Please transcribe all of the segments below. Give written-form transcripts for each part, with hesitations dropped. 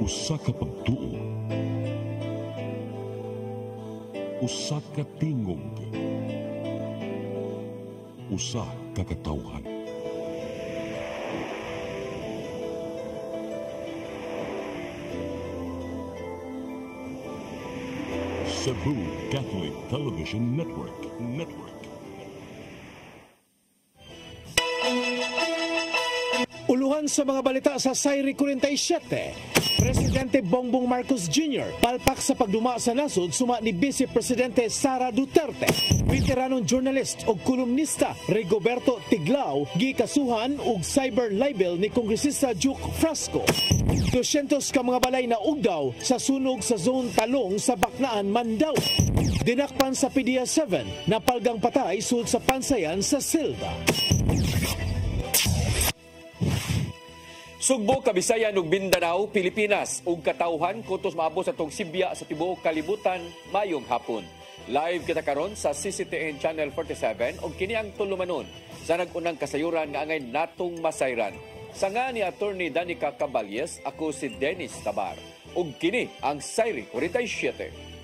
Usa ka pagtuo, usa ka tingog, usa ka katawhan. Cebu Catholic Television Network. Uluhan sa mga balita sa Sayri 47. Presidente Bongbong Marcos Jr. palpak sa pagduma sa nasod suma ni Vice Presidente Sara Duterte. Veteranong journalist o kolumnista Rigoberto Tiglao gikasuhan og cyber libel ni Kongresista Juke Frasco. 200 ka mga balay na ugdaw sa sunog sa Zone Talong sa Bacnaan, Mandaue. Dinakpan sa PDEA 7 na palgang patay sud sa pansayan sa Silva. Sugbo, Kabisayan ug Mindanao, Pilipinas ug katawhan kutos maabot sa tong Sibya sa tibuok kalibutan mayong hapon. Live kita karon sa CCTN Channel 47 ug kini ang tulumanon sa nag-unang kasayuran nga angay natong masayran. Sanga ni Attorney Danica Caballes, ako si Dennis Tabar ug kini ang Sayri 47.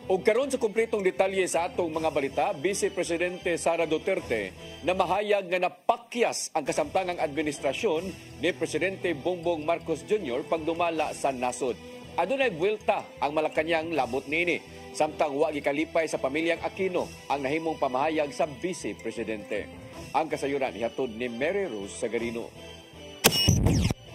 Ug karon sa kumpletong detalye sa atong mga balita, Vice Presidente Sara Duterte na mahayag nga napakyas ang kasamtangang administrasyon ni Presidente Bongbong Marcos Jr. pagdumala sa nasod. Adunay buwelta ang Malacañang labot niini, samtang wa gikalipay sa pamilyang Aquino ang nahimong pamahayag sa Vice Presidente. Ang kasayuran ihatod ni Mary Rose Sagarino.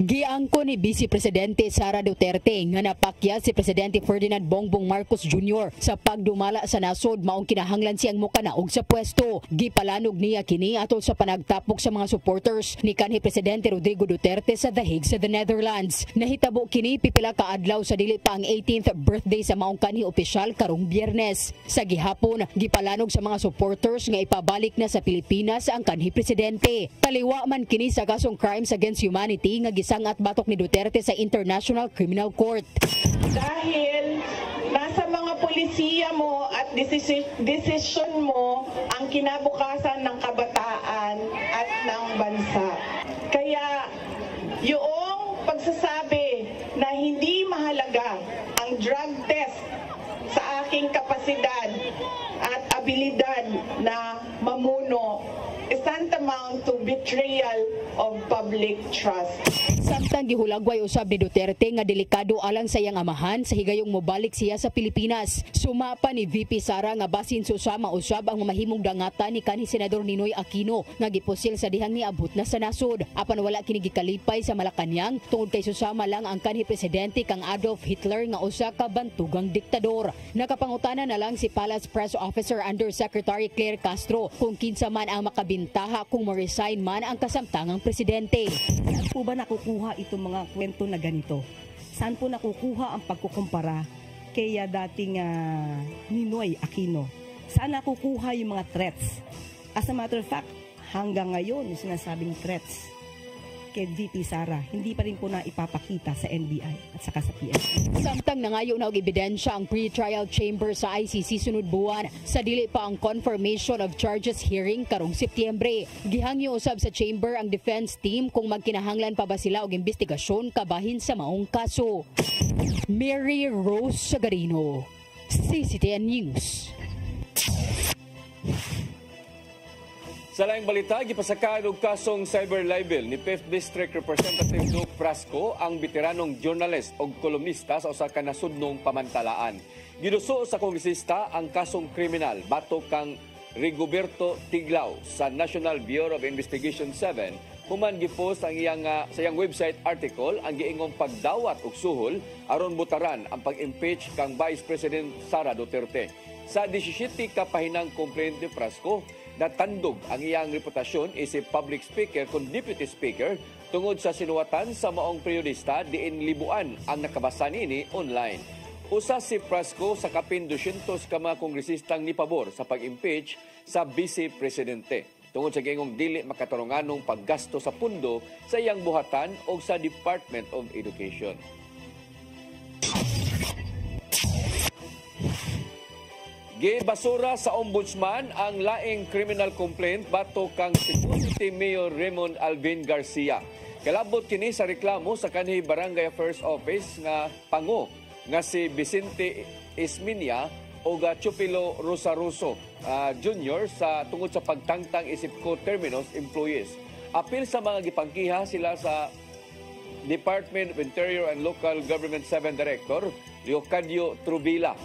Giangko ni Vice Presidente Sara Duterte nga napakyas si Presidente Ferdinand Bongbong Marcos Jr. sa pagdumala sa nasod maong kinahanglan siyang mukanaog sa pwesto. Gipalanog niya kini atol sa panagtapok sa mga supporters ni kanhi Presidente Rodrigo Duterte sa The Hague sa the Netherlands. Nahitabo kini pipila ka adlaw sa dili pa ang 18th birthday sa maong kanhi opisyal karong Biyernes. Sa gihapon, gipalanog sa mga supporters nga ipabalik na sa Pilipinas ang kanhi Presidente. Taliwa man kini sa kasong crimes against humanity nga gisangat batok ni Duterte sa International Criminal Court. Dahil nasa mga polisiya mo at desisyon mo ang kinabukasan ng kabataan at ng bansa. Kaya yung pagsasabi na hindi mahalaga ang drug test sa aking kapasidad at abilidad na mamuno is tantamount to betrayal of public trust. Samtang gihulagway usab ni Duterte nga delikado alang sa iyang amahan sa higayong mobalik siya sa Pilipinas. Sumapa ni VP Sara nga basin susama usab ang mamahimong dangata ni kanhi Senador Ninoy Aquino nga gipusil sa dihang niabot na sa nasod. Apan wala kini gikalipay sa Malacañang tungod kay susama lang ang kanhi presidente kang Adolf Hitler nga usa ka bantugang diktador. Nakapangutana na lang si Palace Press Officer Undersecretary Claire Castro kung kinsa man ang makabintaha kung ma-resign man ang kasamtangang presidente. Saan po ba nakukuha itong mga kwento na ganito? Saan po nakukuha ang pagkukumpara kay dating Ninoy Aquino? Saan nakukuha yung mga threats? As a matter of fact, hanggang ngayon yung sinasabing threats kay VP Sara, hindi pa rin po na ipapakita sa NBI at saka sa PNP. Samtang nangayo na og ebidensya ang pre-trial chamber sa ICC sunod buwan sa dili pa ang confirmation of charges hearing karong Setyembre. Gihangyo usab sa chamber ang defense team kung magkinahanglan pa ba sila og investigasyon kabahin sa maong kaso. Mary Rose Sagarino, CCTN News. Sa laing balita, gipasakaan og kasong cyber libel ni 5th District Representative Luke Frasco ang veteranong journalist o kolumnista sa usa ka nasudnong pamantalaan. Giduso sa kongresista ang kasong kriminal batok kang Rigoberto Tiglao sa National Bureau of Investigation 7 human gipost ang sa iyang website article ang giingong pagdawat og suhol aron butaran ang pag-impeach kang Vice President Sara Duterte. Sa 17 ka pahinang complaint ni Frasco, natandog ang iyang reputasyon isip public speaker kung deputy speaker tungod sa sinuwatan sa maong periodista diin libuan ang nakabasa nini online. Usa si Frasco sa kapin 200 ka mga kongresistang nipabor sa pag-impeach sa Vice Presidente tungod sa gingong dili makatarunganong paggasto sa pundo sa iyang buhatan o sa Department of Education. Gibasura sa ombudsman ang laing criminal complaint batok kang Cebu City Mayor Raymond Alvin Garcia. Kalabot kini sa reklamo sa kanhi Barangay Affairs Office nga pango nga si Vicente Isminia o Chupilo Rosaruso Jr. sa tungod sa pagtangtang isip ko terminus employees. Apil sa mga gipangkiha sila sa Department of Interior and Local Government 7 Director Leocadio Trubila,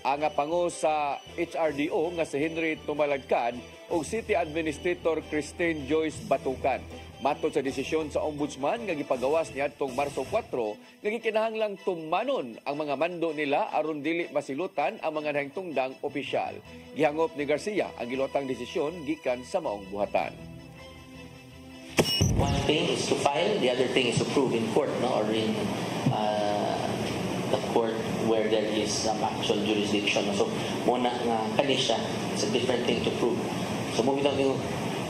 ang pango sa HRDO nga si Henry Tumalagkad o City Administrator Christine Joyce Batukan. Matod sa desisyon sa ombudsman nga gipagawas niya tong Marso 4, nagikinahanglang tumanon ang mga mando nila aron dili masilutan ang mga nahingtungdang opisyal. Gihangop ni Garcia ang gilotang desisyon gikan sa maong buhatan. One thing is to file, the other thing is to prove in court, no, or in the court where there is some actual jurisdiction. So, muna nga kanisya, it's a different thing to prove. So, mo bitang yung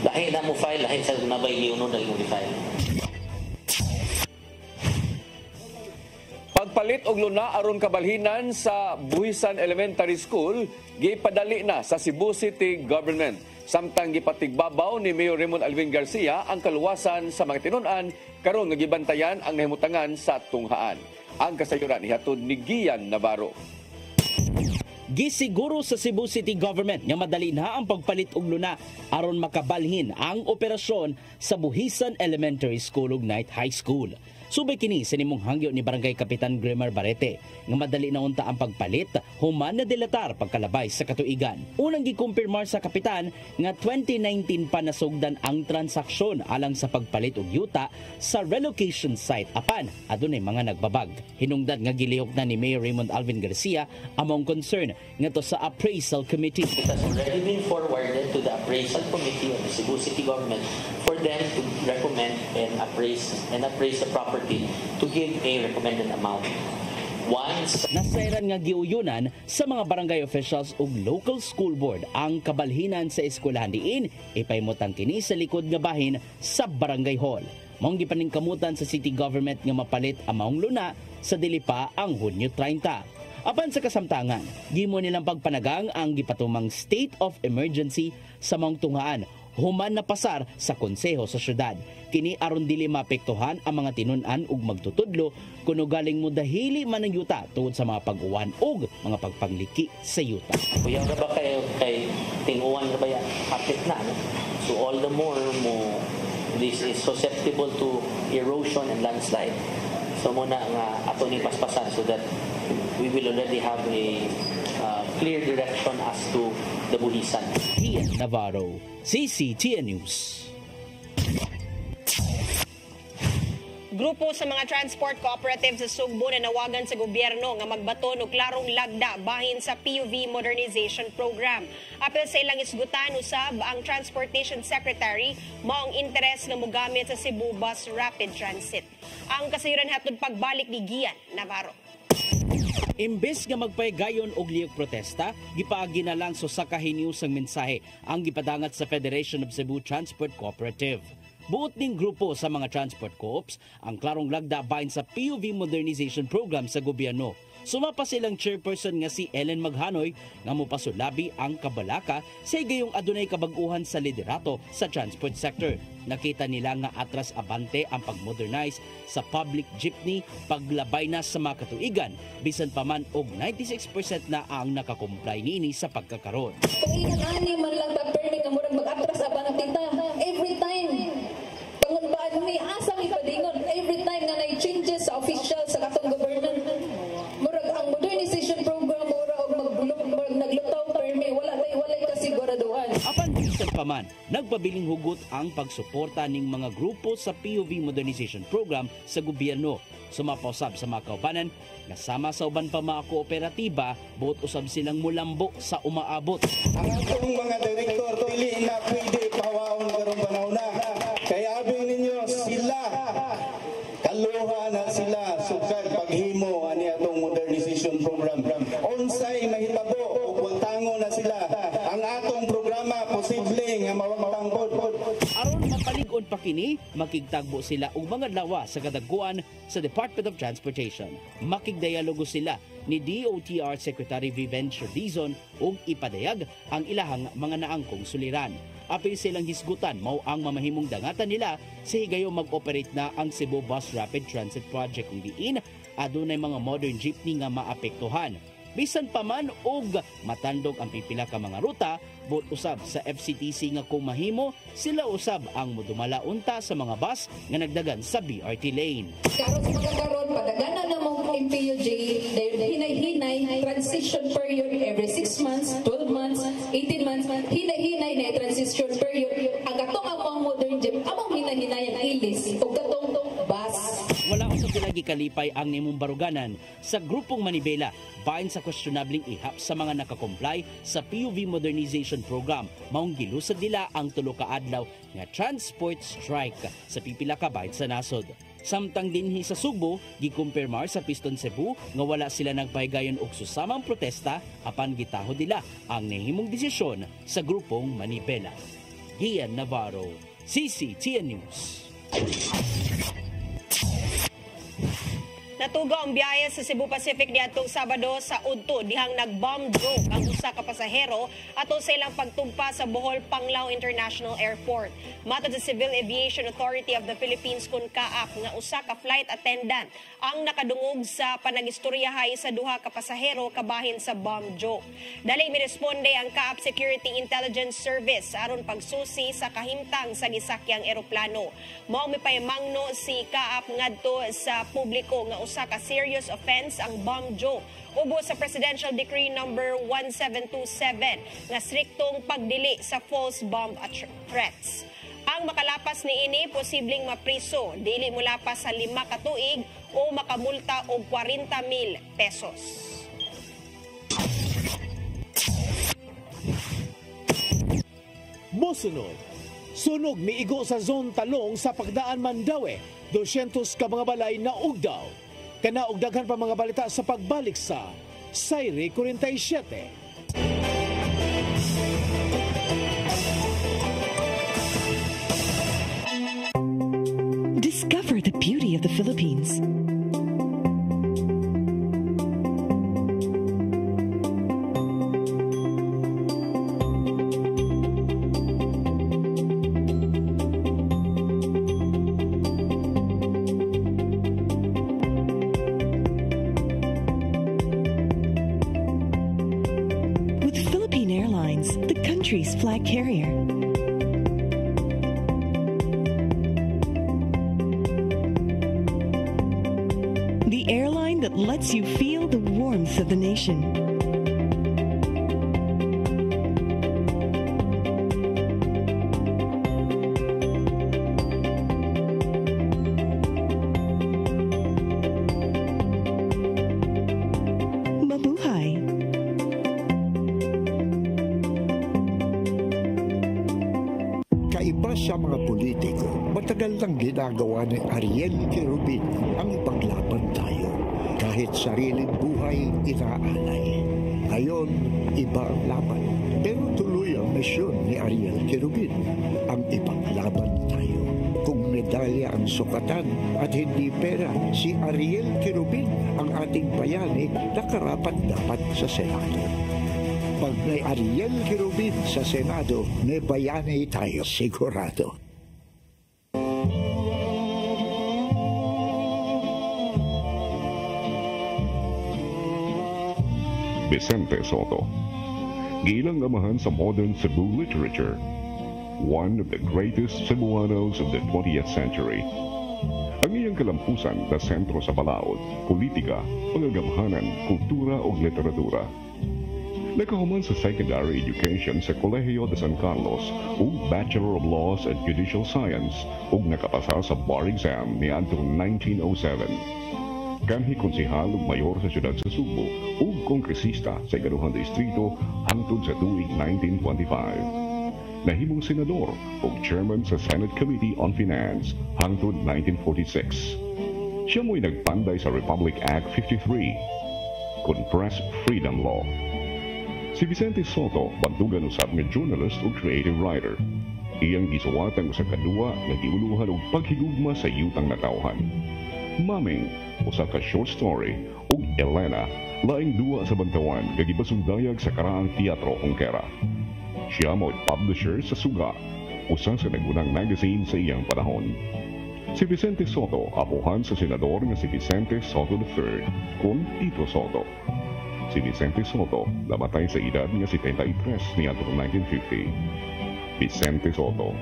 lahi na mo file, lahi sa nabay liunon na yung file. Pagpalit og luna aron kabalhinan sa Buhisan Elementary School, gipadali na sa Cebu City Government. Samtang gipatigbabaw ni Mayor Raymond Alvin Garcia ang kaluwasan sa mga tinun-an karon nga gibantayan ang nahimutangan sa tunghaan. Ang kasayuran ihatod ni Gian Navarro. Gisiguro sa Cebu City Government nga madali na ang pagpalit og luna aron makabalhin ang operasyon sa Buhisan Elementary School ug Knight High School. Subay kini sa nimong hangyo ni Barangay Kapitan Grimar Barete nga madali na unta ang pagpalit human na dilatar pagkalabay sa katuigan. Unang gikumpirmar sa kapitan nga 2019 pa nasugdan ang transaksyon alang sa pagpalit og yuta sa relocation site apan adunay mga nagbabag. Hinungdan nga gilihok na ni Mayor Raymond Alvin Garcia among concern ngadto sa appraisal committee. It has already been forwarded to the appraisal committee of the Cebu City Government for them to recommend and appraise the property to give a recommended amount. Once nasayran nga giuyunan sa mga barangay officials ug local school board ang kabalhinan sa eskwelahan diin ipahimutang kini sa likod nga bahin sa barangay hall. Maong gipaningkamutan sa city government nga mapalit ang maong luna sa dili pa ang Hunyo 30. Apan sa kasamtangan, gimo nilang pagpanagang ang gipatumang state of emergency sa maong tunghaan human na pasar sa konseho sa syudad. Kini aron dili maapektuhan ang mga tinun-an ug magtutudlo kuno galing mo dahili man ang yuta tungod sa mga pag-uwan ug mga pagpangliki sa yuta. Kuya ra ba kay tinguan ra ba ya kapit na, no? So all the more mo this is susceptible to erosion and landslide. So muna nga ato ni paspasan so that we will already have a clear direction as to the Buhisan. Gian Navarro, CCTN News. Grupo sa mga transport cooperatives sa Sugbo na nawagan sa gobyerno nga magbaton og klarong lagda bahin sa PUV modernization program. Apil sa ilang isgutan usab ang Transportation Secretary maong interes nga mogamit sa Cebu Bus Rapid Transit. Ang kasayuran hatod pagbalik ni Gian Navarro. Imbes nga magpaygayon og liyog protesta, gipaagi na lang sa kahinius ang mensahe ang gipadangat sa Federation of Cebu Transport Cooperative. Buot ning grupo sa mga transport co-ops ang klarong lagda bahin sa PUV modernization program sa gobyerno. Sumapa silang chairperson nga si Ellen Maghanoy nga mopasulabi ang kabalaka sa gayong adunay kabag-uhan sa liderato sa transport sector. Nakita nila nga atras abante ang pagmodernize sa public jeepney paglabay na sa mga katuigan bisan pa man og 96% na ang nakakomply nini sa pagkakaroon. Kung inani man lang pag-permit nga murag mag-atras aba ng tita. Every time pangulbaan ni asa mi padingon every time nga nay changes sa official sa katong government. Murag ang modernization program mura og magbulok naglutaw permi wala kasiguraduhan. Apan bisan pa man, nagpabiling hugot ang pagsuporta ning mga grupo sa POV Modernization Program sa gobyerno. Sumapausab sa mga kaubanan, nasama sa uban pa mga kooperatiba, buot usab silang mulambo sa umaabot. Ang atong mga direktor, dili na pwede pahawaon karong panahon na. Kaya abing ninyo sila, kaluha na sila, sukad paghimo ani atong modernization program. Unsay mahitabo, ugwaltango na sila. Ang atong programa, posible nga mawagtang pod. Aron mapalig-on pa kini, makigtagbo sila og mga lawa sa kadaguan sa Department of Transportation. Makigdialogo sila ni DOTR Secretary Vivencio Dizon ug ipadayag ang ilahang mga naangkong suliran. Apil silang hisgutan mao ang mamahimong dangatan nila sa higayon mag-operate na ang Cebu Bus Rapid Transit Project kung diin adunay mga modern jeepney nga maapektuhan. Bisan pa man og matandog ang pipila ka mga ruta, buot usab sa FCTC nga kung mahimo, sila usab ang modumala unta sa mga bus nga nagdagan sa BRT lane. Karon sa pagkakaroon, padaganan na mong MPUJ, hinay-hinay, transition period every 6 months, 12 months, 18 months, hinay-hinay na transition period. Ang gatong among modern jeep, among hinay-hinay ang ilis, o gatong bus. Wala usab lagi kalipay ang nimong baruganan sa grupong Manibela bahin sa questionabling ihap sa mga nakakomply sa POV Modernization Program. Maong gilusad nila ang tulo ka adlaw nga transport strike sa pipila ka bahin sa nasod. Samtang dinhi sa Sugbo, gikumpirmar sa Piston Cebu nga wala sila nagpahigayon og susamang protesta apan gitahod nila ang nahimong desisyon sa grupong Manibela. Gian Navarro, CCTN News. Natuga ang biyahe sa Cebu Pacific niadtong Sabado sa Udto dihang nag-bomb joke ang usa ka pasahero ato sa ilang pagtumpa sa Bohol Panglao International Airport. Matod sa Civil Aviation Authority of the Philippines kun kaap nga usa ka flight attendant ang nakadungog sa panagistoryahay sa duha ka pasahero kabahin sa bomb joke. Dali miresponde ang Kaap Security Intelligence Service aron pagsusi sa kahimtang sa gisakyang eroplano. Mao mipahimangno si Kaap ngadto sa publiko nga usa ka serious offense ang bomb joke ubos sa Presidential Decree number 1727 nga striktong pagdili sa false bomb threats. Ang makalapas niini posibleng mapriso dili mulapas sa 5 ka tuig o makamulta og 40,000 pesos. Mosunod, sunog miigo sa Zone Talong sa Pagdaan Mandaue, 200 ka mga balay na ugdaw. Kana og daghan pa mga balita sa pagbalik sa Sayri 47. Discover the beauty of the Philippines. With Philippine Airlines, the country's flag carrier. The airline that lets you feel the warmth of the nation. Mabuhay! Kaiba sa mga politiko, matagal lang ginagawa ni Ariel Querubin ang ipaglaban tayo. Kahit sariling buhay inaalay. Ngayon, iba ang laban. Pero tuloy ang misyon ni Ariel Querubin, ang ipaglaban tayo. Kung medalya ang sukatan at hindi pera, si Ariel Querubin ang ating bayani na karapat-dapat sa Senado. Pag may Ariel Querubin sa Senado, may bayani tayo sigurado. Vicente Soto, giilang amahan sa modern Cebu literature, one of the greatest Cebuanos of the 20th century. Ang iyang kalampusan na sentro sa balaod, politika, pangagamhanan, kultura o literatura. Nakahuman sa secondary education sa Colegio de San Carlos ug Bachelor of Laws and Judicial Science ug nakapasa sa bar exam ni adtong 1907. Kanhi konsehal ug mayor sa siyudad sa Subo ug kongresista sa ikaduhang distrito hangtod sa tuig 1925. Nahimong senador ug chairman sa Senate Committee on Finance hangtod 1946. Siya mo'y nagpanday sa Republic Act 53, kun Press Freedom Law. Si Vicente Soto, bantugan usab nga journalist o creative writer. Iyang gisuwatan sa kadua nga giuluhan og paghigugma sa yutang natawhan. Maming, usa ka short story, ug Elena, laing duwa sa bantawan nga gibasugdayag sa karaang teatro Ongkera. Siya mo'y publisher sa Suga, usa sa nagunang magazine sa iyang panahon. Si Vicente Soto, apuhan sa senador nga si Vicente Soto III, kun Tito Soto. Si Vicente Soto namatay sa edad nga 73 niadtong 1950. Vicente Soto,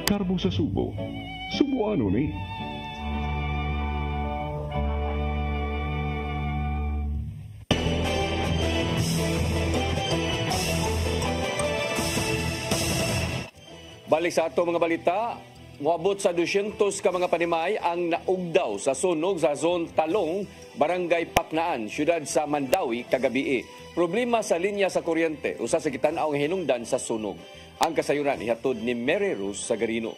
karbo sa Subo. Subuano ni. Balik sa ato mga balita. Moabot sa 200 ka mga panimay ang naugdaw sa sunog sa Zone Talong, Barangay Paknaan, siyudad sa Mandawi kagabi. Problema sa linya sa kuryente, usa sa gitan-aw nga hinungdan sa sunog. Ang kasayuran ihatod ni Mary Rose Sagarino.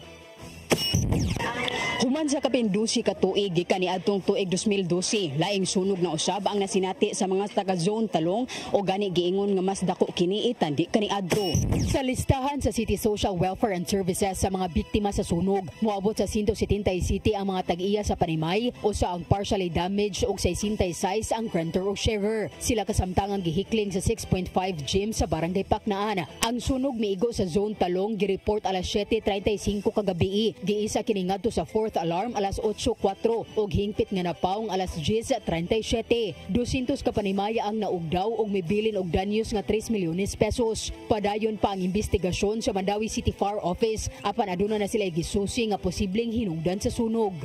Human sa kapindusi ka tuig gikan niadtong tuig 2012, laing sunog na usab ang nasinati sa mga taga-Zone Talong o gani giingon nga mas dako kini itandi kaniadto. Sa listahan sa City Social Welfare and Services sa mga biktima sa sunog, moabot sa 177 ang mga tag-iya sa panimay, usa ang partially damaged ug 66 ang renter o sharer. Sila kasamtangang gihikling sa 6.5 gym sa Barangay Paknaan. Ang sunog miigo sa Zone Talong gireport alas 7:35 kagabi. Giisa kini ngadto sa 4th alarm alas 8:04 ug hingpit nga napaong alas 10:37. 200 ka panimaya ang naugdaw ug mibilin og danyos nga 3 milyones pesos. Padayon pa ang investigasyon sa Mandawi City Fire Office apan aduna na sila gisusi nga posibleng hinungdan sa sunog.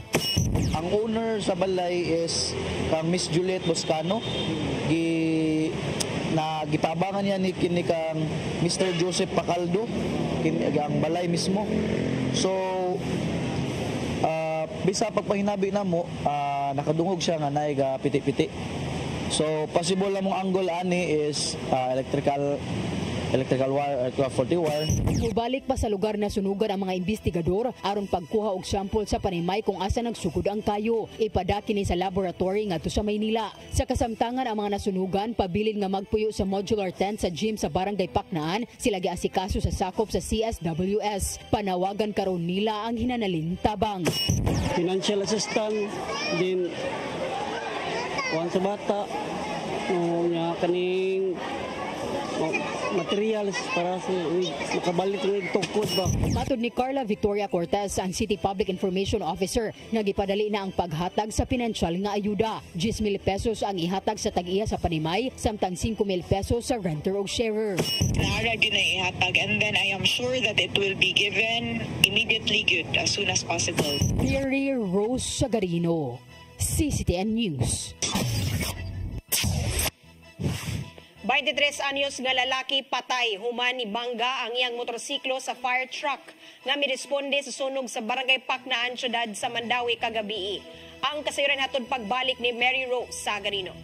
Ang owner sa balay is kang Miss Juliet Boscano. Gitabangan niya ni kini kang Mr. Joseph Pacaldo ang balay mismo. So bisa pagpahinabi na mo, nakadungog siya nga naay ga piti-piti. So possible na mong angle ani is electrical wire, 1240 wire. Mubalik pa sa lugar na sunugan ang mga investigador aron pagkuha og sample sa panimay kung asa nagsugod ang kayo. Ipada kini sa laboratory ngadto sa Maynila. Sa kasamtangan ang mga nasunugan pabilin nga magpuyo sa modular tent sa gym sa Barangay Paknaan, sila giasikaso sa sakop sa CSWS. Panawagan karon nila ang hinanaling tabang. Financial assistance din kuan sa bata nya kaning materials para sa makabalik ng tungkod ba. Matod ni Carla Victoria Cortez, ang City Public Information Officer, nga gipadali na ang paghatag sa pinansyal nga ayuda. 10,000 pesos ang ihatag sa tag-iya sa panimay, samtang 5,000 pesos sa renter o sharer. Naara gyud na ihatag and then I am sure that it will be given immediately good as soon as possible. Mary Rose Sagarino, CCTN News. 23 anyos nga lalaki patay human ni bangga ang iyang motorsiklo sa fire truck nga miresponde sa sunog sa Barangay Paknaan, siyudad sa Mandawi kagabi. Ang kasayuran hatod pagbalik ni Mary Rose Sagarino.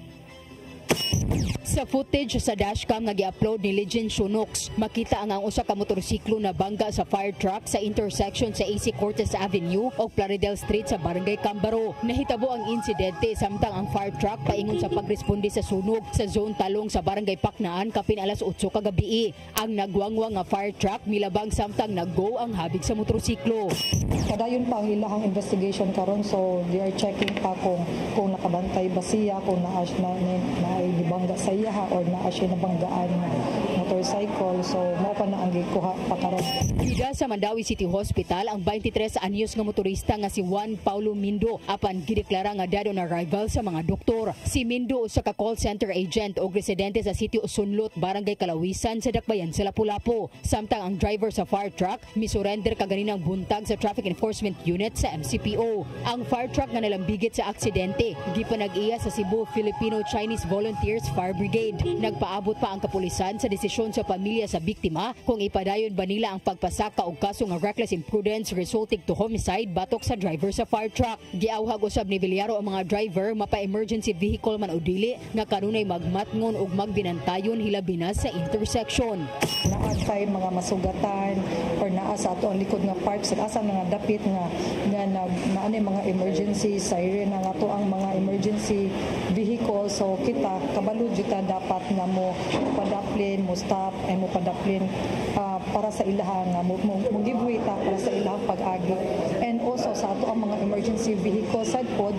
Sa footage sa dashcam nga gi-upload ni Legend Shunox, makita ang usa ka motorsiklo na bangga sa fire truck sa intersection sa AC Cortez Avenue o Plaridel Street sa Barangay Cambaro. Nahitabo ang insidente samtang ang fire truck paingon sa pagresponde sa sunog sa Zone Talong sa Barangay Paknaan kapin alas 8 kagabi. Ang nagwangwang nga fire truck milabang samtang nag-go ang habig sa motorsiklo. Padayon pa ang ilahang investigation karon, so they are checking pa kung nakabantay ba siya, kung naibangga sa iya or naa siya nabanggaan motorcycle. So mao pa na ang gikuha pa karon. Gida sa Mandawi City Hospital ang 23 anyos nga motorista nga si Juan Paulo Mindo apan gideklara nga dead on arrival sa mga doktor. Si Mindo usa ka call center agent o residente sa City Usunlot, Barangay Kalawisan sa Dakbayan sa Lapu-Lapu. Samtang ang driver sa fire truck misurrender kaganinang buntag sa Traffic Enforcement Unit sa MCPO. Ang fire truck nga nalambigit sa aksidente gipanag-iya sa Cebu Filipino-Chinese Volunteers Fire Brigade. Nagpaabot pa ang kapulisan sa desisyon sa pamilya sa biktima kung ipadayon ba nila ang pagpasaka og kaso nga reckless imprudence resulting to homicide batok sa driver sa fire truck. Giawhag usab ni Villaro ang mga driver mapa-emergency vehicle man o dili nga kanunay magmatngon og magbinantayon hilabi na sa intersection. Naa tay mga masugatan or naa sa ato ang likod nga park sa asa mga dapit nga naanay mga emergency siren nga ato ang mga emergency vehicle. So kita kabalo jud ta dapat nga mo padaplin mo stop and mo padaplin para sa ilaha nga mo give way ta para sa ilaha pag-agi. And also sa ato ang mga emergency vehicle sad pod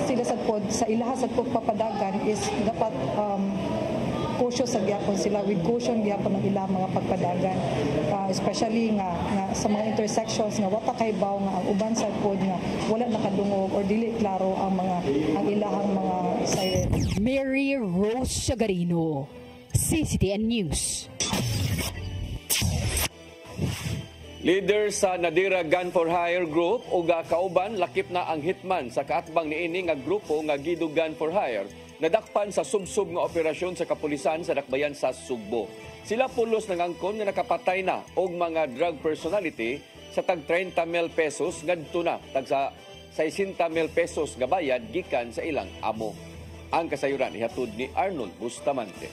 sila sad pod sa ilaha sad pod papadagan is dapat cautious sa gyapon sila, with caution gyapon ang ilang mga pagpadagan, especially nga sa mga intersections nga wata kay baw nga ang uban sad pod nga wala nakadungog or dili klaro ang ilahang mga siren. Mary Rose Sagarino, CCTN News. Leader sa Nadira Gun for Hire Group o kauban lakip na ang hitman sa kaatbang niini nga grupo nga Gido Gun for Hire nadakpan sa subsub nga operasyon sa kapulisan sa Dakbayan sa Sugbo. Sila pulos nangangkon nga nakapatay na og mga drug personality sa tag 30 mil pesos ngadto na tag sa 60 mil pesos nga bayad gikan sa ilang amo. Ang kasayuran ihatod ni Arnold Bustamante.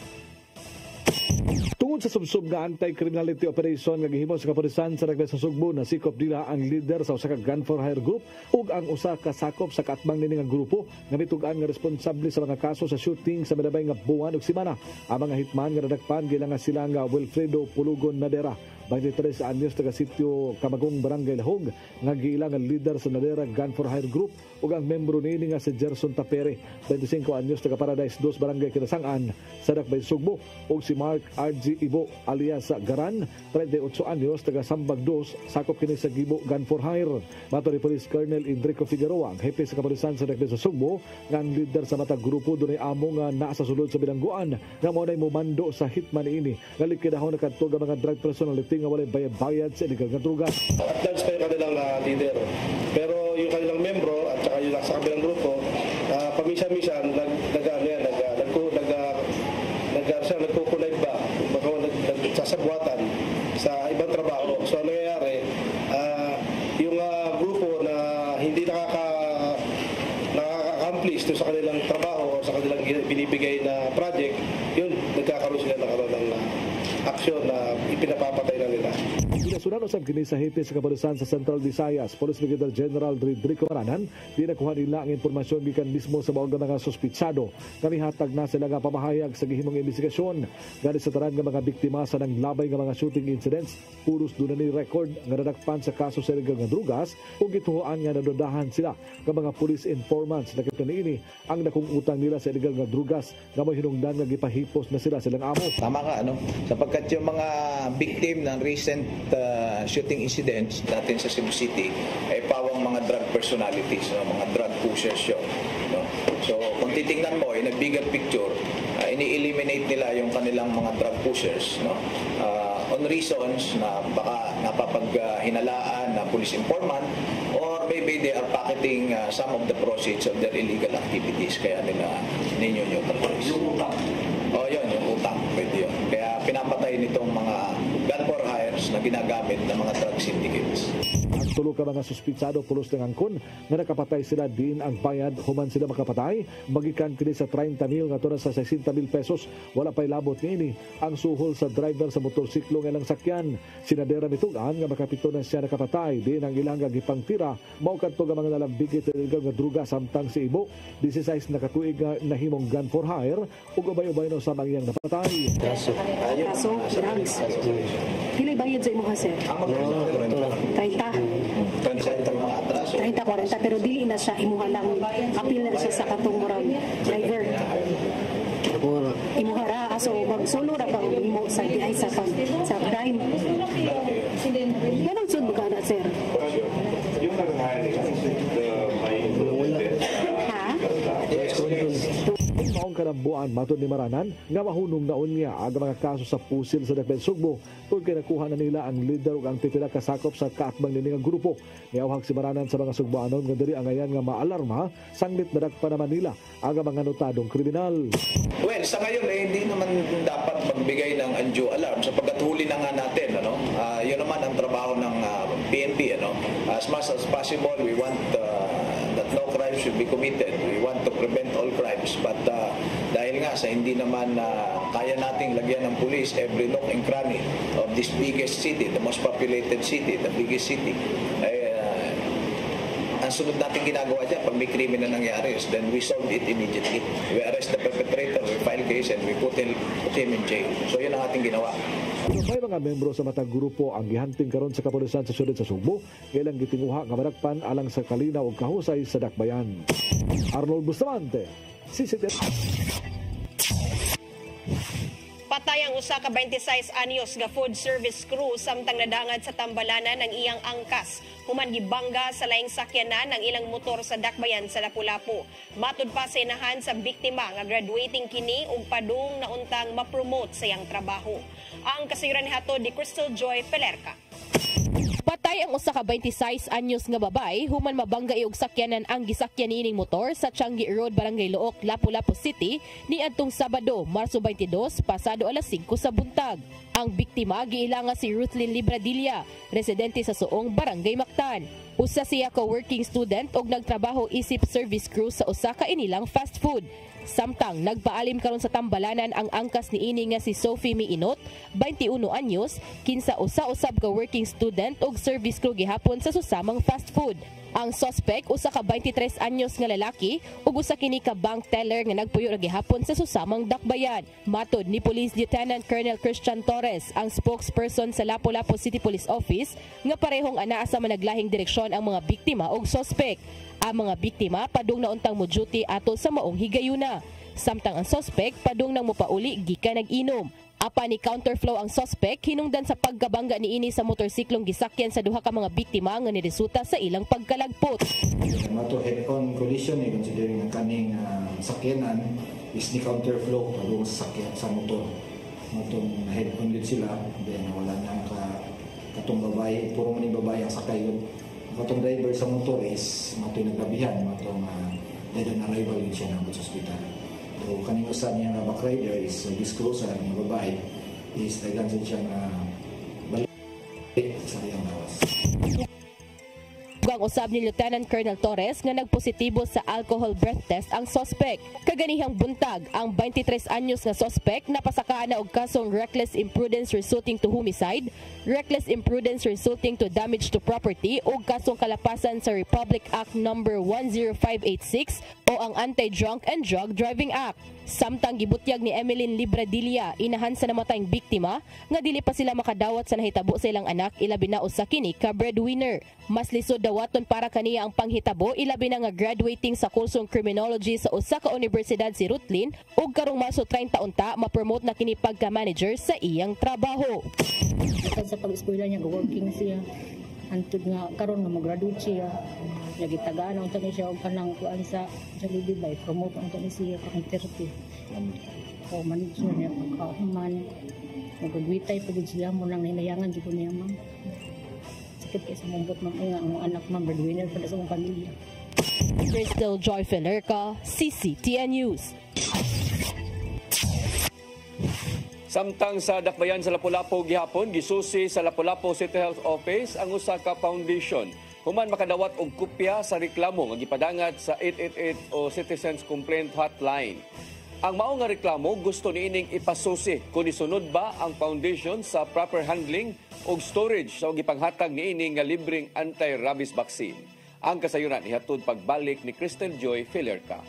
Tungod sa subsub nga anti-criminality operation nga gihimo sa kapulisan sa Dakbayan sa Sugbo, nasikop nila ang leader sa usa ka gun for hire group ug ang usa ka sakop sa kaatbang nini nga grupo nga mitugan nga responsable sa mga kaso sa shooting sa milabay nga buwan ug semana. Ang mga hitman nga nadakpan gilang sila nga Wilfredo Pulugon Nadera, 23 anyos taga sitio Kamagong Barangay Lahog, nga giilang ang leader sa Nadera Gun for Hire Group ug ang membro nini nga si Gerson Tapere, 25 anyos taga Paradise 2 Barangay Kinasangan sa Dakbayan Sugbo, ug si Mark RG Ibo alias Garan, 38 anyos taga Sambag 2, sakop kini sa Gibo Gun for Hire. Mato ni Police Colonel Enrico Figueroa, ang hepe sa kapulisan sa Dakbayan sa Sugbo, nga ang leader sa matag grupo dunay amo nga naa sa sulod sa bilangguan nga mao nay momando sa hitman ini nga likidahon na kadto nga mga drug personality nga walay bayad sa illegal nga drugas. Advance pa yung kanilang leader. Pero yung kanilang membro at saka yung sa kabilang grupo, pamisa-misan nagkukulay ba, nagsasabwatan sa ibang trabaho. So nangyayari, yung grupo na hindi nakaka-accomplish sa kanilang trabaho o sa kanilang binibigay na project, yun, nagkakaroon sila ng aksyon na ipinapapatay na nila. Pinasunan usab kini sa hepe sa kapulisan sa Central Visayas, Police Brigadier General Rodrigo Maranan, di nakuha nila ang impormasyon gikan mismo sa mga mga suspitsado. Kanihatag na sila nga pamahayag sa gihimong investigasyon. Gani sa tanan nga mga biktima sa nanglabay nga mga shooting incidents, puros doon ni record nga nadakpan sa kaso sa illegal nga drugas ug gituhoan nga nadudahan sila nga mga police informants na niini ang dakong utang nila sa illegal nga drugas nga may hinungdan nga gipahipos na sila silang amo. Tama ka, ano? Sapagkat yung mga victim ng recent shooting incidents natin sa Cebu City ay pawang mga drug personalities, mga drug pushers yun. No? So kung titingnan mo, in a bigger picture, ini-eliminate nila yung kanilang mga drug pushers, no? On reasons na baka napapaghinalaan na police informant or maybe they are pocketing some of the proceeds of their illegal activities, kaya nila ninyo-neutralize. Yung utang? O yun, yung utang, pwede yun. Kaya pinapatay nitong mga gun for hires na ginagamit ng mga drug syndicates. Ang tulo ka mga suspitsado pulos ng angkon na nakapatay sila din ang bayad human sila makapatay magikan kini sa 30 mil nga tunas sa 60 mil pesos. Wala pa'y labot ngayon ang suhol sa driver sa motorsiklo nga lang sakyan. Sinadera mitugan nga makapito na siya nakapatay din ang ilang gipangtira mao kadto nga mga nalambigit sa illegal nga druga samtang si Ibo 16 na katuig nga nahimong gun for hire ug ubay-ubay no sa mangyang napatay. Kaso drugs. Pilay bayad sa imong sir? 30. 30-40 pero dili na siya imuha lang apil na siya sa katong murang driver. kanambuan matod ni Maranan nga mahunong naon niya ang mga kaso sa pusil sa Dakbayan Sugbo kung kinakuha na nila ang leader ug ang pipila ka sakop sa kaatbang nini nga grupo. Niawhag si Maranan sa mga Sugboanon nga diri angayan nga maalarma sanglit nadagpa naman nila ang mga notadong kriminal. Well, sa ngayon hindi naman dapat magbigay ng undue alarm sapagkat huli na nga natin, ano? Yun naman ang trabaho ng PNP, ano? As much as possible, we want that no crime should be committed. We want to prevent all crimes. But dahil nga sa hindi naman kaya nating lagyan ng police every nook and cranny of this biggest city, the most populated city, the biggest city, ang sunod natin ginagawa dyan, pag may krimen na nangyari, then we solve it immediately. We arrest the perpetrator, we file case, and we put him in jail. So yun ang ating ginawa. May mga membro sa matag grupo ang gihanting karon sa kapulisan sa siyudad sa Sugbo, kailang gitinguha nga madagpan alang sa kalinaw ug kahusay sa dakbayan. Arnold Bustamante, CCTV. Patay ang usa ka 26 anyos nga food service crew samtang nadangad sa tambalanan ng iyang angkas. Human gibangga sa laing sakyanan ng ilang motor sa dakbayan sa Lapu-Lapu. Matud pa sa inahan sa biktima nga graduating kini ug padung na untang ma-promote sa iyang trabaho. Ang kasayuran ni hatod ni Crystal Joy Pelerca. Patay ang usa ka 26 anyos nga babay human mabangga og sakyanan ang gisakyan niining motor sa Changi Road, Barangay Look, Lapu-Lapu City niadtong Sabado, Marso 22, pasado alas 5 sa buntag. Ang biktima giilanga si Ruthlyn Libradilla, residente sa Suong, Barangay Mactan. Usa siya ka working student og nagtrabaho isip service crew sa usa ka inilang fast food. Samtang nagpaalim karon sa tambalanan ang angkas niini nga si Sophie Miinot, 21 anyos, kinsa usa-usab ka working student og service crew gihapon sa susamang fast food. Ang suspect usa ka 23 anyos nga lalaki ug usa kini ka bank teller nga nagpuyo ra gihapon sa susamang dakbayan. Matod ni Police Lieutenant Colonel Christian Torres, ang spokesperson sa Lapu-Lapu City Police Office, nga parehong anaa sa managlahing direksyon ang mga biktima ug suspect. Ang mga biktima padung na untang mo-duty ato sa maong higayuna. Samtang ang suspect padung nang mopauli gikan nag-inom. Apa ni counterflow ang suspect hinungdan sa pagkabangga niini sa motorsiklong gisakyan sa duha ka mga biktima nga niresulta sa ilang pagkalagpot. Mato head-on collision considering ang kaning sakyanan is ni counterflow padung sa sakyan sa motor. Matong head-on gid sila, then wala na katong babae, puro man babae ang sakay yun. Matong driver sa motor is matong naglabihan, matong dead on arrival yun siya ng hospital. So kaning usa niya nga back rider is disclosure ng babae is naglansan siya nga balik sa iyang lawas. Ang usab ni Lieutenant Colonel Torres nga nagpositibo sa alcohol breath test ang suspect. Kaganihang buntag, ang 23 anyos nga suspect napasakaan na og kasong reckless imprudence resulting to homicide, reckless imprudence resulting to damage to property ug kasong kalapasan sa Republic Act No. 10586 o ang Anti-Drunk and Drug Driving Act. Samtang gibutyag ni Emeline Libradilla, inahan sa namatayng biktima, nga dili pa sila makadawat sa nahitabo sa ilang anak, ilabi na usa kini ka breadwinner. Mas lisod dawaton para kaniya ang panghitabo, ilabi na nga graduating sa kursong criminology sa usa ka universidad si Ruthlyn, ug karong Marso 30 unta ma-promote na kini pagka-manager sa iyang trabaho. Sa pag-eskwela niya, working siya. Antod nga karon nga mag-graduate siya. Nagitagaan ang tani siya og kanang kuan sa Jollibee by promote ang tani siya kang 30. O manager niya pagkahuman. Nagagwitay pagod sila mo nang hinayangan jud niya ma'am. Sakit kay sa mabot man ang anak ma'am breadwinner para sa pamilya. Crystal Joy Pelerca, CCTN News. Samtang sa dakbayan sa Lapu-Lapu gihapon, gisusi sa Lapu-Lapu City Health Office ang usa ka foundation human makadawat og kopya sa reklamo nga gipadangat sa 888 o Citizens Complaint Hotline. Ang mao nga reklamo gusto niining ipasusi kung isunod ba ang foundation sa proper handling og storage sa gipanghatag niining nga libreng anti-rabies vaccine. Ang kasayuran ihatod pagbalik ni Crystal Joy Pelerca.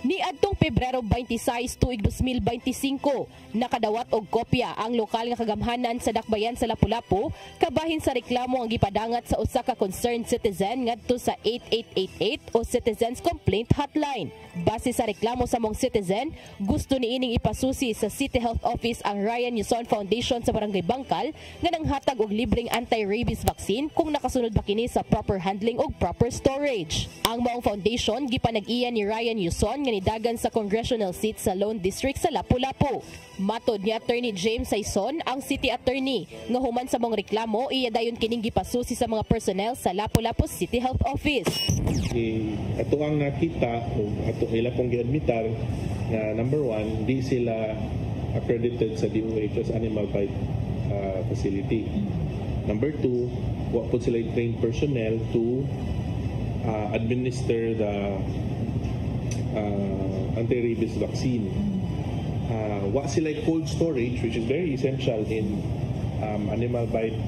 Niadtong Pebrero 26, tuig 2025, nakadawat og kopya ang lokal nga kagamhanan sa dakbayan sa Lapu-Lapu kabahin sa reklamo ang gipadangat sa usa ka concerned citizen ngadto sa 8888 o Citizens Complaint Hotline. Base sa reklamo sa mong citizen, gusto niining ipasusi sa City Health Office ang Ryan Yuson Foundation sa Barangay Bangkal nga nanghatag og libreng anti-rabies vaccine kung nakasunod ba kini sa proper handling og proper storage. Ang maong foundation gipanag-iya ni Ryan Yuson nga nga nidagan sa congressional seat sa Lone District sa Lapu-Lapu. Matod ni Attorney James Saison, ang city attorney, nga human sa mong reklamo, iya dayon kining gipasusi sa mga personnel sa Lapu-Lapu City Health Office. Ato ang nakita o ato ila pong giadmitar na number one, di sila accredited sa DOH as animal bite facility. Number two, wa po sila trained personnel to administer the anti-rabies vaccine. Wa sila cold storage, which is very essential in animal bite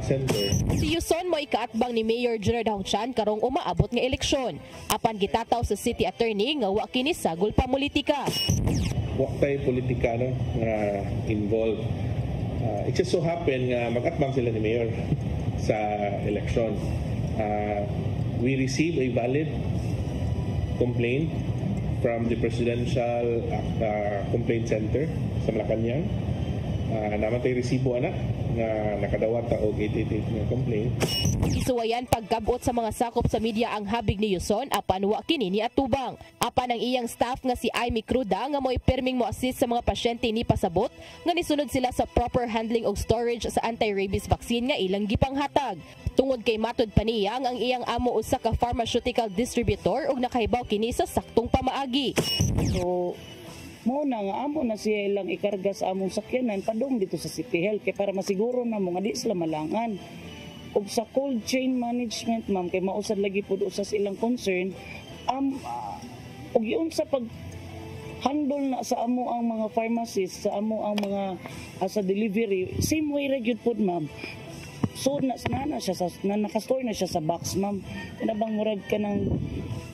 center. Si Yuson mo ikaatbang ni Mayor Gerard Hongchan karong umaabot nga eleksyon. Apan gitataw sa city attorney nga wa kini sagol pa politika. Wa tay politika no involved. It just so happen nga mag-atbang sila ni Mayor sa eleksyon. We received a valid complaint from the Presidential Complaint Center sa Malacanang. Naman tayo resibo anak nga nakadawat ta og 888 nga complaint. Isuwayan pagkabot sa mga sakop sa media ang habig ni Yuson apan wa kini ni atubang. Apan ang iyang staff nga si Amy Cruda nga mo'y perming mo assist sa mga pasyente ni pasabot nga nisunod sila sa proper handling og storage sa anti-rabies vaccine nga ilang gipanghatag. Tungod kay matod pa niya ang iyang amo usa ka pharmaceutical distributor ug nakahibaw kini sa saktong pamaagi. So mo na nga amo na siya ilang ikarga sa among sakyanan padung dito sa City Health kay para masiguro na mo nga di sila malangan. Ug sa cold chain management ma'am kay mausad lagi pud usa sa ilang concern ug yun sa pag handle na sa amo ang mga pharmacists, sa amo ang mga sa delivery, same way ra gyud pud ma'am. So nakastore na siya sa box ma'am. Kanabang murag ka ng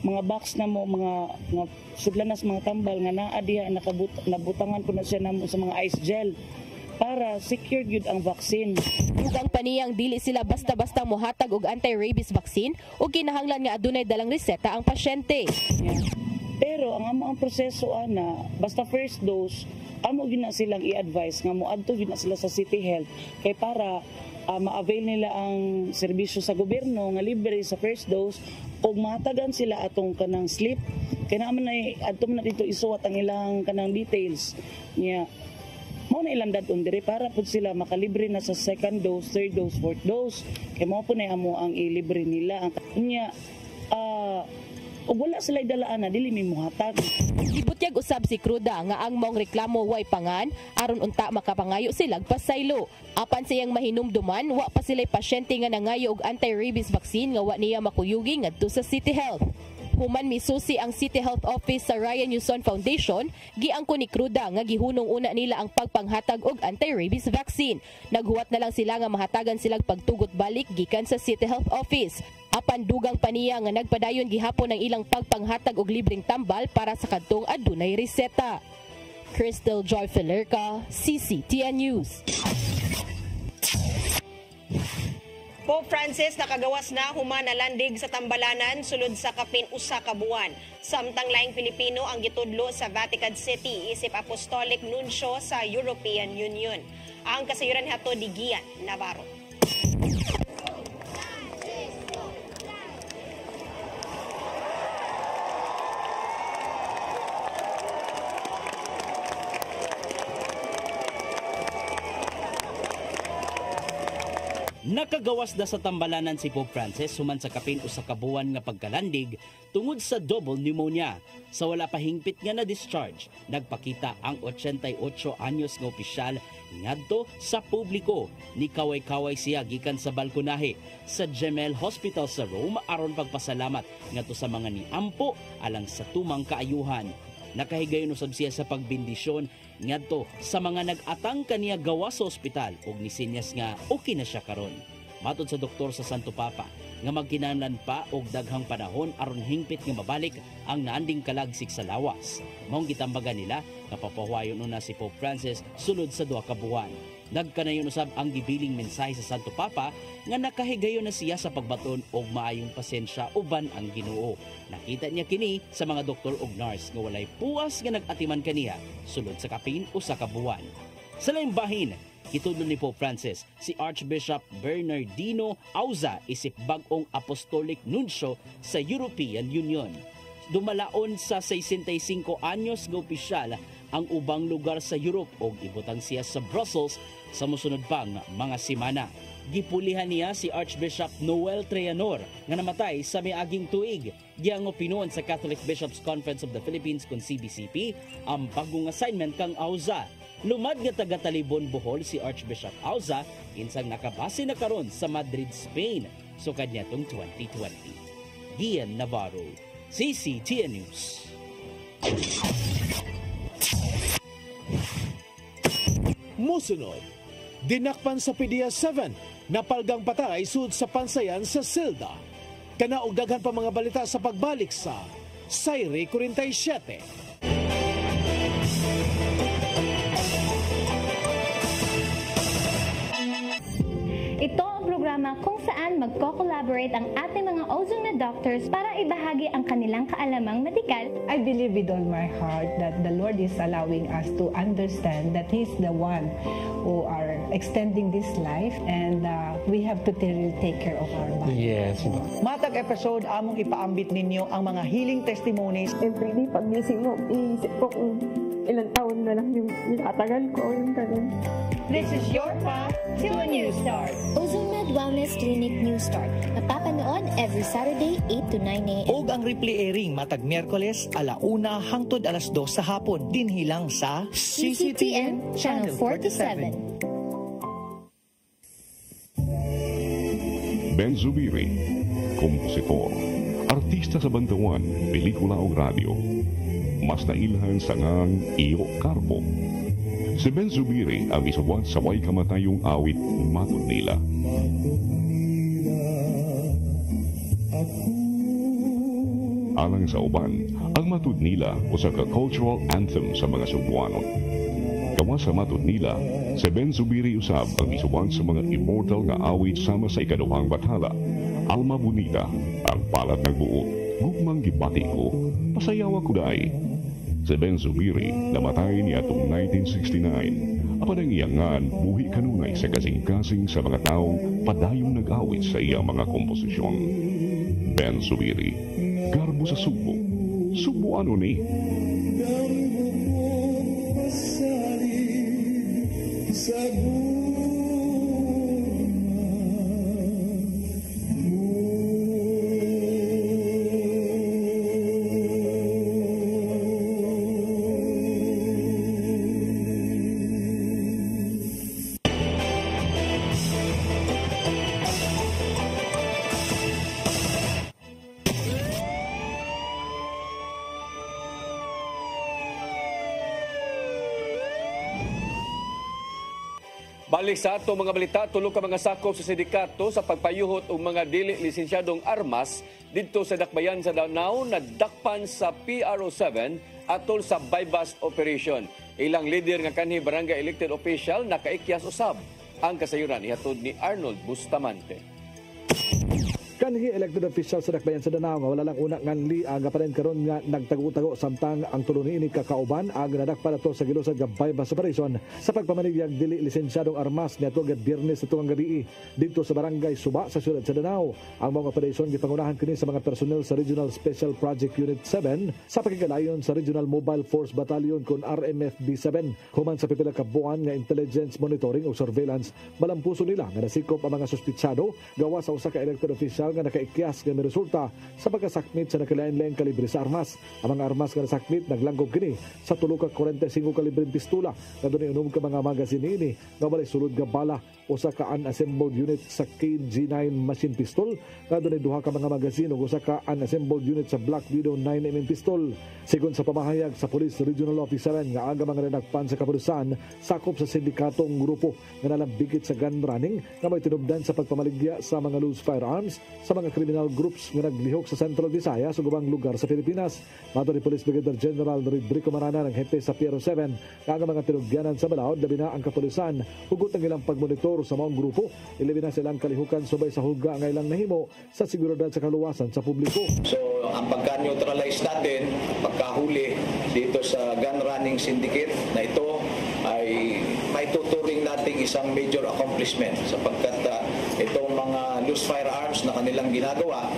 mga box na mo, mga sudlanas, mga tambal nga naa diha nabutangan ko na siya namo sa mga ice gel para secured yun ang vaccine. Dugang paniyang dili sila basta-basta mohatag og anti-rabies vaccine o kinahanglan nga adunay dalang reseta ang pasyente. Yeah. Pero ang amo ang proseso ana, basta first dose, amo gyud na silang i-advise nga moadto gyud na sila sa City Health kay para ma-avail nila ang serbisyo sa gobyerno nga libre sa first dose o mahatagan sila atong kanang slip kay naman ay adto na dito isuwat ang ilang kanang details niya. Mao na ilang dadon dire para pud sila makalibre na sa second dose, third dose, fourth dose kay mao po na amo ang ilibre nila ang niya. O wala sila dalaan na dili mi mohatag. Gibutyag usab si Cruda nga ang maong reklamo way pangan aron unta makapangayo silang pasaylo. Apan siyang mahinumduman wa pa sila'y pasyente nga nangayo og anti-rabies vaccine nga wa niya makuyugi ngadto sa City Health. Human misusi ang City Health Office sa Ryan Yuson Foundation, giangko ni Cruda nga gihunong una nila ang pagpanghatag og anti-rabies vaccine. Naghuwat na lang sila nga mahatagan silang pagtugot balik gikan sa City Health Office. Apan dugang paniya nga nagpadayon gihapon ang ilang pagpanghatag og libreng tambal para sa kadtong adunay reseta. Crystal Joy Felerca, CCTN News. Pope Francis nakagawas na human na landig sa Tambalanan sulod sa kapin usa ka buwan. Samtang laing Pilipino ang gitudlo sa Vatican City isip Apostolic Nuncio sa European Union. Ang kasayuran hato di Gian Navarro. Nakagawas na sa Tambalanan si Pope Francis human sa kapin usa ka buwan nga pagkalandig tungod sa double pneumonia. Sa wala pa hingpit nga na discharge, nagpakita ang 88 anyos nga opisyal ngadto sa publiko. Ni kaway-kaway siya gikan sa balkonahe sa Gemelli Hospital sa Rome aron pagpasalamat ngadto sa mga niampo alang sa tumang kaayuhan. Nakahigayon usab siya sa pagbindisyon ngadto sa mga nag-atang kaniya gawas sa ospital ug nisinyas nga okay na siya karon. Matod sa doktor sa Santo Papa nga magkinahanglan pa og daghang panahon aron hingpit nga mabalik ang naanding kalagsik sa lawas. Maong gitambagan nila nga papahuwayon una si Pope Francis sulod sa 2 ka buwan. Nagkanayon usab ang gibiling mensahe sa Santo Papa nga nakahigayon na siya sa pagbaton og maayong pasensya uban ang Ginoo. Nakita niya kini sa mga doktor ug nurse nga walay puwas nga nag-atiman kaniya sulod sa kapin usa ka buwan. Sa laing bahin, gitudlo ni Pope Francis si Archbishop Bernardino Auza isip bag-ong Apostolic Nuncio sa European Union. dumalaon sa 65 anyos nga opisyal ang ubang lugar sa Europe o ibutang siya sa Brussels sa mosunod pang mga semana. Gipulihan niya si Archbishop Noel Trianor nga namatay sa miaging tuig. Giango pinuon sa Catholic Bishops Conference of the Philippines kung CBCP ang bagong assignment kang Auza. Lumad nga taga Talibon, Bohol si Archbishop Auza insang nakabase na karon sa Madrid, Spain so kanya tong 2020. Gian Navarro, CCTN News. Musunod, dinakpan sa PDEA 7, napalgang patay sud sa pansayan sa Silda. Kanaog daghan pa mga balita sa pagbalik sa Sayri 47. Ito ang programa kung saan magko-collaborate ang ating mga ozone na doctors para ibahagi ang kanilang kaalamang medikal. I believe with all my heart that the Lord is allowing us to understand that He's the one who are extending this life and we have to really take care of our body. Yes. Matag episode among ipaambit ninyo ang mga healing testimonies. Every day pag gising mo, iisip ko kung ilang taon na lang yung nakatagal ko, yung ganun. This is your path to a new start. OzoMed Wellness Clinic New Start. Napapanood every Saturday 8 to 9 a.m. Og ang replay airing matag Miyerkules 1:00 hangtod 2:00 sa hapon dinhilang sa CCTN Channel 47. Ben Zubiri, kompositor, artista sa bantawan, pelikula o radyo. Mas nailhan sa ngang Iyo Carpo. Si Ben Zubiri ang isuwat sa way kamatayong awit Matud Nila. Alang sa uban, ang Matud Nila usa ka cultural anthem sa mga Cebuano. Gawa sa Matud Nila, si Ben Zubiri usab ang isuwat sa mga immortal nga awit sama sa ikaduhang bathala. Alma Bonita, ang palat ng buo, gugmang gibati ko, pasayawa ko daay. Si Ben Zubiri namatay niya atong 1969. Apan ang iyangan, buhi kanunay sa kasing-kasing sa mga taong padayong nag-awit sa iyang mga komposisyon. Ben Zubiri, garbo sa Subo. Subuano ni. Balik sa ato mga balita, tulo ka mga sakop sa sindikato sa pagpayuhot og mga dili lisensyadong armas didto sa dakbayan sa Danao na dakpan sa PRO7 atol sa buy-bust operation. Ilang leader nga kanhi barangay elected official nakaikyas usab ang kasayuran ihatod ni Arnold Bustamante. Kanhi elected official sa dakbayan sa Danao wala lang una nganli aga pa rin karon nga nagtago-tago samtang ang tulo niini kakauban ang nadakpan ato sa gilusad nga buy-bust operation sa pagpamanigyag dili lisensyadong armas niadto gad Biyernes atong gabi didto sa barangay Suba sa siyudad sa Danao. Ang mga operasyon gipangunahan kini sa mga personnel sa Regional Special Project Unit 7 sa pagkikalayon sa Regional Mobile Force Battalion kon RMFB7 human sa pipila ka buwan nga intelligence monitoring o surveillance. Malampuso nila nga nasikop ang mga suspitsado gawa sa usa ka elected official nga nakaikyas nga resulta sa pagkasakmit sa nakalain-laing kalibre sa armas. Ang mga armas nga nasakmit naglanggog kini sa tulo ka 45 kalibre pistola nga dunay unom ka mga magazine ini nga walay sulod nga bala usa ka unassembled unit sa KG9 machine pistol nga dunay duha ka mga magazine ug usa ka unassembled unit sa Black Widow 9mm pistol. Sigon sa pamahayag sa Police Regional Office 7 nga aga mga nadakpan sa kapulisan sakop sa sindikatong grupo nga nalambigit sa gun running nga may tinubdan sa pagpamaligya sa mga loose firearms sa mga criminal groups nga naglihok sa Central Visayas ug ubang lugar sa Pilipinas. Mato ni Police Brigadier General Rodrigo Marana ng hepe sa PRO7 nga ang mga tinugyanan sa balaod labi na ang kapulisan hugot ang ilang pagmonitor sa maong grupo ilabi na silang kalihukan subay sa hulga nga ilang nahimo sa seguridad sa kaluwasan sa publiko. So ang pagka-neutralize natin, pagkahuli dito sa gun running syndicate na ito ay may tuturing nating isang major accomplishment sapagkat itong mga loose firearms na kanilang ginagawa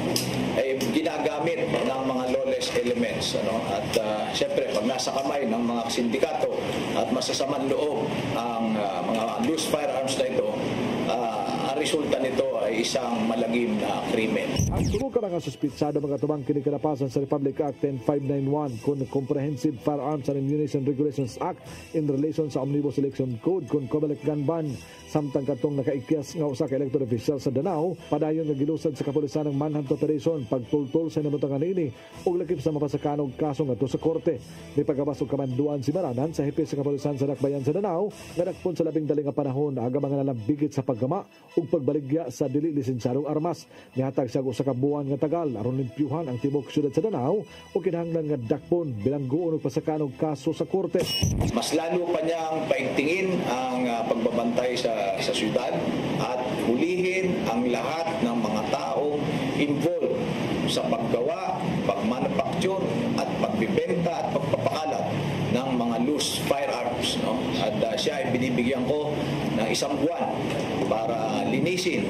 ay ginagamit ng mga lawless element. incidents. At siyempre, pag nasa kamay ng mga sindikato at masasamang loob ang mga loose firearms na ito, ang resulta nito ay isang malagim na krimen. Ang tulog ka nga suspitsado mga tumang kinikalapasan sa Republic Act 10591 kung Comprehensive Firearms and Ammunition Regulations Act in relation sa Omnibus Election Code kung Comelec gun ban. Samtang katong nakaikyas nga usa ka elected official sa Danao, padayon nga gilusad sa kapulisan ng manhunt operation pagtultol sa namutangan ini ug lakip sa mapasakanog kaso ngadto sa korte. May pagabas og kamanduan si Maranan sa hipis sa kapulisan sa Dakbayan sa Danao nga dakpon sa labing dali nga panahon aga mga nalambigit sa paggama ug pagbaligya sa dili lisensyadong armas. Nihatag siya usa ka buwan nga tagal aron limpyuhan ang tibok syudad sa Danao ug kinahanglan nga dakpon bilangguon og pasakanog kaso sa korte. Mas lalo pa niyang paigtingin ang pagbabantay sa syudad at hulihin ang lahat ng mga taong involved sa paggawa, pagmanufacture at pagbibenta at pagpapakalat ng mga loose firearms. At siya ay binibigyan ko ng 1 buwan para linisin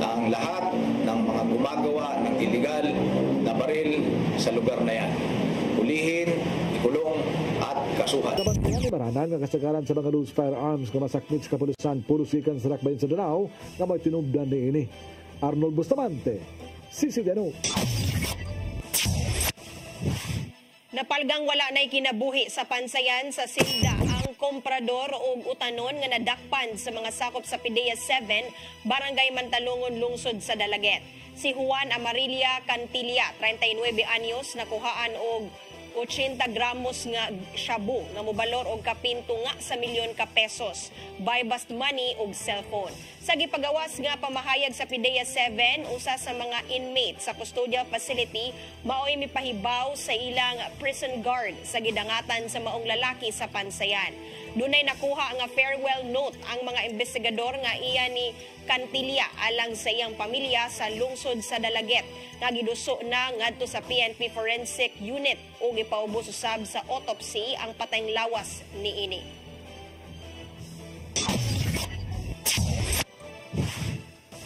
ang lahat ng mga gumagawa ng illegal na baril sa lugar na yan. Hulihin, ikulong at kasuhan. Kabantayan ni Maranan nga kasagaran sa mga loose firearms nga masakmit sa kapulisan pulusikan sa Dakbayan sa Danao nga may tinubdan ni ini. Arnold Bustamante, CCTV. Napalgang wala na'y kinabuhi sa pansayan sa Silda ang komprador o utanon nga nadakpan sa mga sakop sa PDEA 7, Barangay Mantalungon, lungsod sa Dalaget. Si Juan Amarilia Cantilla, 39 anyos, nakuhaan og 80 gramos nga shabu nga mobalor og kapinto nga sa milyon ka pesos, buy bust money ug cellphone. Sa gipagawas nga pamahayag sa PDEA 7, usa sa mga inmate sa custodial facility mao'y mipahibaw sa ilang prison guard sa gidangatan sa maong lalaki sa pansayan. Dunay nakuha nga farewell note ang mga investigador nga iya ni Cantilla alang sa iyang pamilya sa lungsod sa Dalaget nga giduso na ngadto sa PNP Forensic Unit ug ipaubos usab sa autopsy ang patayng lawas niini.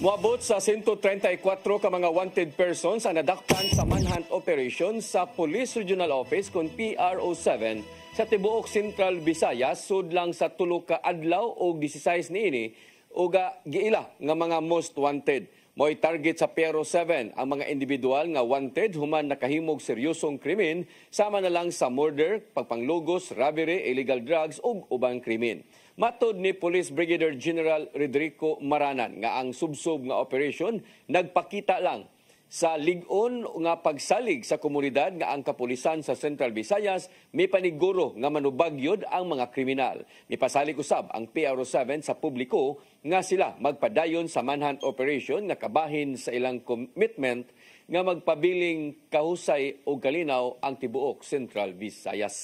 Moabot sa 134 ka mga wanted persons ang nadakpan sa manhunt operation sa Police Regional Office kung PRO7 sa tibuok Central Visayas sudlang sa tulo ka adlaw o 16 niini ug giila nga mga most wanted. Mo'y target sa PRO7 ang mga individual nga wanted human nakahimog seryosong krimen sama na lang sa murder, pagpanglugos, robbery, illegal drugs ug ubang krimen. Matod ni Police Brigadier General Rodrigo Maranan nga ang subsub nga operation nagpakita lang sa ligon nga pagsalig sa komunidad nga ang kapulisan sa Central Visayas may paniguro nga manubagyod ang mga kriminal. Mipasalig usab ang PRO7 sa publiko nga sila magpadayon sa manhunt operation nga kabahin sa ilang commitment nga magpabiling kahusay o kalinaw ang tibuok Central Visayas.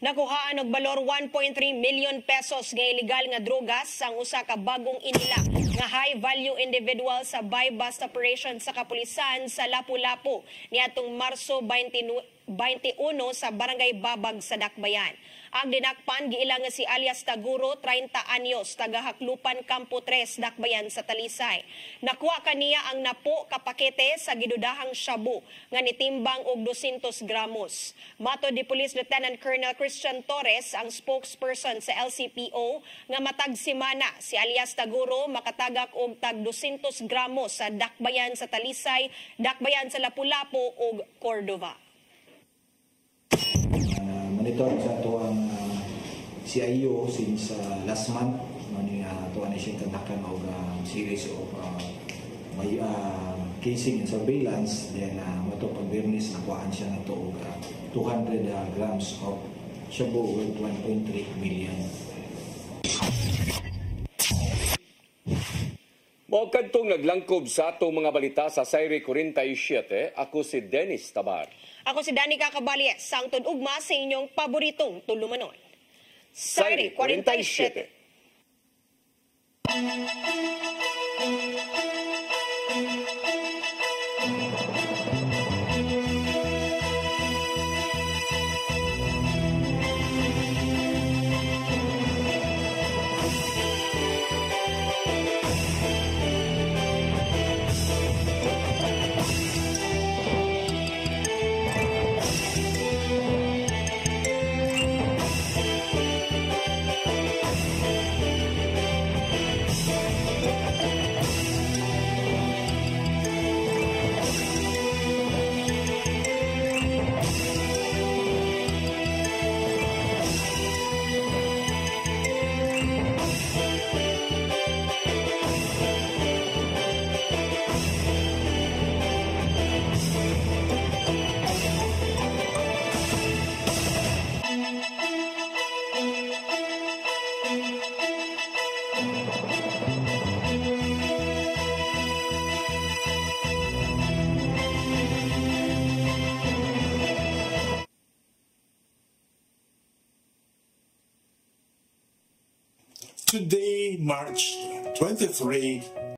Nakuhaan og balor 1.3 million pesos nga illegal nga drogas ang usa ka bagong inila nga high value individual sa buy bust operation sa kapulisan sa Lapu-Lapu niadtong Marso 21 sa Barangay Babag sa Dakbayan. Ang dinakpan giila nga si alias Taguro, 30 anyos, taga Haklupan, Campo 3, Dakbayan sa Talisay. Nakuha kaniya ang napo ka pakete sa gidudahang shabu nga nitimbang og 200 gramos. Matod ni Police Lieutenant Colonel Christian Torres, ang spokesperson sa LCPO, nga matag simana si alias Taguro makatagak og tag 200 gramos sa Dakbayan sa Talisay, Dakbayan sa Lapu-Lapu ug Cordova. Monitor sa ito ang CIO since last month. Ito na siya tandakan og series of casing and surveillance. Then ito pag-Bernis, nakuhaan siya na ito og 200 grams of shabu worth 1.3 million. Mawagkadtong naglangkob sa atong mga balita sa Sayre 47, ako si Dennis Tabar. Ako si Danica Caballes, sa angtod ugma sa inyong paboritong tulumanon. Sayre 47. Today, March 23,